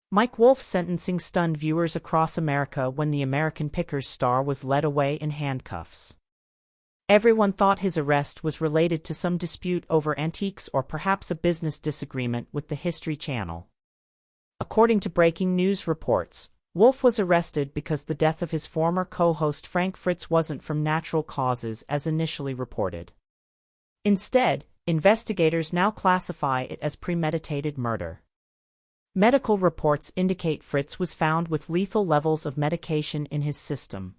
Mike Wolfe's sentencing stunned viewers across America when the American Pickers star was led away in handcuffs. Everyone thought his arrest was related to some dispute over antiques or perhaps a business disagreement with the History Channel. According to breaking news reports, Wolfe was arrested because the death of his former co-host Fritz wasn't from natural causes as initially reported. Instead, investigators now classify it as premeditated murder. Medical reports indicate Fritz was found with lethal levels of medication in his system.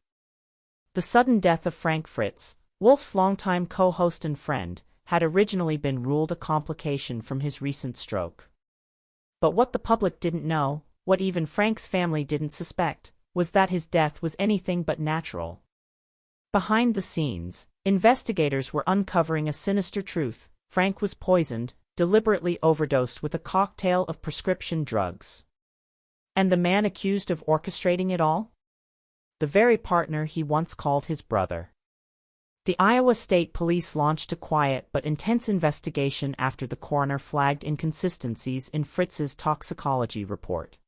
The sudden death of Fritz, Wolfe's longtime co-host and friend, had originally been ruled a complication from his recent stroke. But what the public didn't know, what even Frank's family didn't suspect, was that his death was anything but natural. Behind the scenes, investigators were uncovering a sinister truth: Frank was poisoned, deliberately overdosed with a cocktail of prescription drugs. And the man accused of orchestrating it all? The very partner he once called his brother. The Iowa State Police launched a quiet but intense investigation after the coroner flagged inconsistencies in Fritz's toxicology report.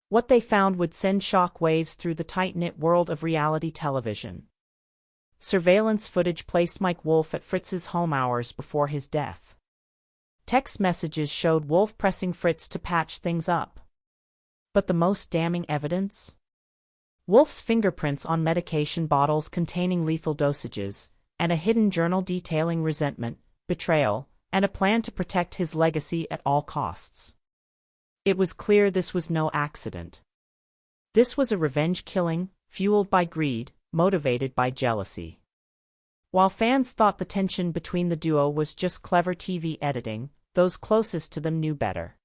What they found would send shock waves through the tight-knit world of reality television. Surveillance footage placed Mike Wolfe at Fritz's home hours before his death. Text messages showed Wolfe pressing Fritz to patch things up. But the most damning evidence? Wolfe's fingerprints on medication bottles containing lethal dosages, and a hidden journal detailing resentment, betrayal, and a plan to protect his legacy at all costs. It was clear this was no accident. This was a revenge killing, fueled by greed, motivated by jealousy. While fans thought the tension between the duo was just clever TV editing, those closest to them knew better.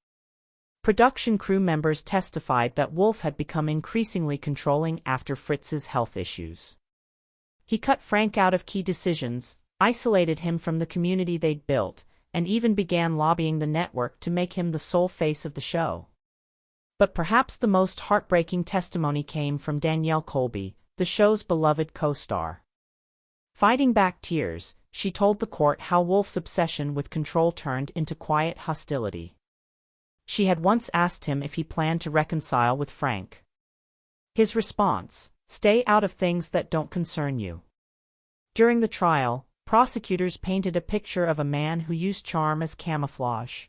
Production crew members testified that Wolfe had become increasingly controlling after Fritz's health issues. He cut Frank out of key decisions, isolated him from the community they'd built, and even began lobbying the network to make him the sole face of the show. But perhaps the most heartbreaking testimony came from Danielle Colby, the show's beloved co-star. Fighting back tears, she told the court how Wolfe's obsession with control turned into quiet hostility. She had once asked him if he planned to reconcile with Frank. His response: "Stay out of things that don't concern you." During the trial, prosecutors painted a picture of a man who used charm as camouflage.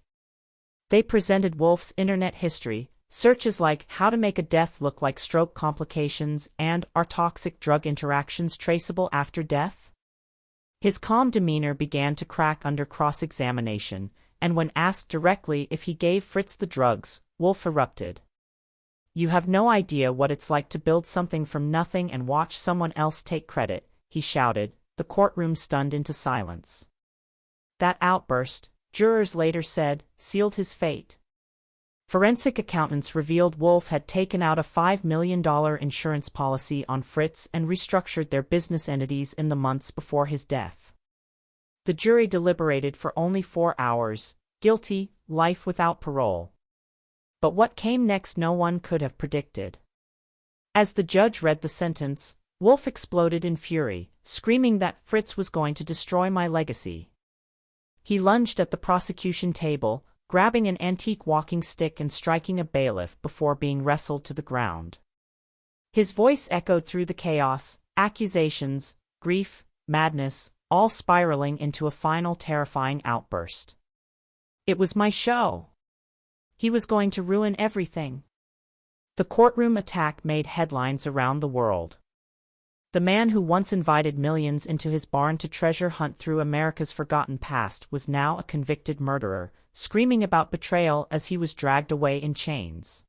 They presented Wolfe's internet history, searches like "How to make a death look like stroke complications" and "Are toxic drug interactions traceable after death?" His calm demeanor began to crack under cross-examination, and when asked directly if he gave Fritz the drugs, Wolfe erupted. "You have no idea what it's like to build something from nothing and watch someone else take credit," he shouted, the courtroom stunned into silence. That outburst, jurors later said, sealed his fate. Forensic accountants revealed Wolfe had taken out a $5 million insurance policy on Fritz and restructured their business entities in the months before his death. The jury deliberated for only 4 hours: guilty, life without parole. But what came next no one could have predicted. As the judge read the sentence, Wolfe exploded in fury, screaming that Fritz was going to destroy my legacy. He lunged at the prosecution table, grabbing an antique walking stick and striking a bailiff before being wrestled to the ground. His voice echoed through the chaos, accusations, grief, madness, all spiraling into a final terrifying outburst. It was my show. He was going to ruin everything. The courtroom attack made headlines around the world. The man who once invited millions into his barn to treasure hunt through America's forgotten past was now a convicted murderer, screaming about betrayal as he was dragged away in chains.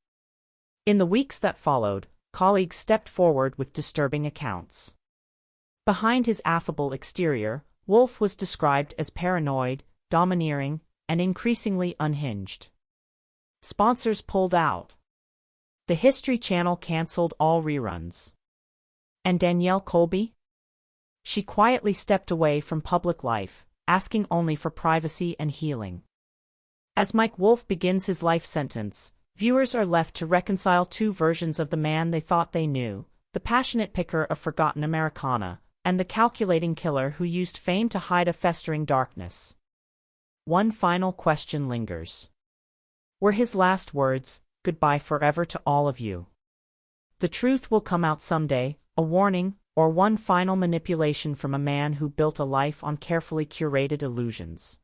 In the weeks that followed, colleagues stepped forward with disturbing accounts. Behind his affable exterior, Wolfe was described as paranoid, domineering, and increasingly unhinged. Sponsors pulled out. The History Channel canceled all reruns. And Danielle Colby? She quietly stepped away from public life, asking only for privacy and healing. As Mike Wolfe begins his life sentence, viewers are left to reconcile two versions of the man they thought they knew: the passionate picker of forgotten Americana, and the calculating killer who used fame to hide a festering darkness. One final question lingers. Were his last words, goodbye forever to all of you. The truth will come out someday, a warning, or one final manipulation from a man who built a life on carefully curated illusions.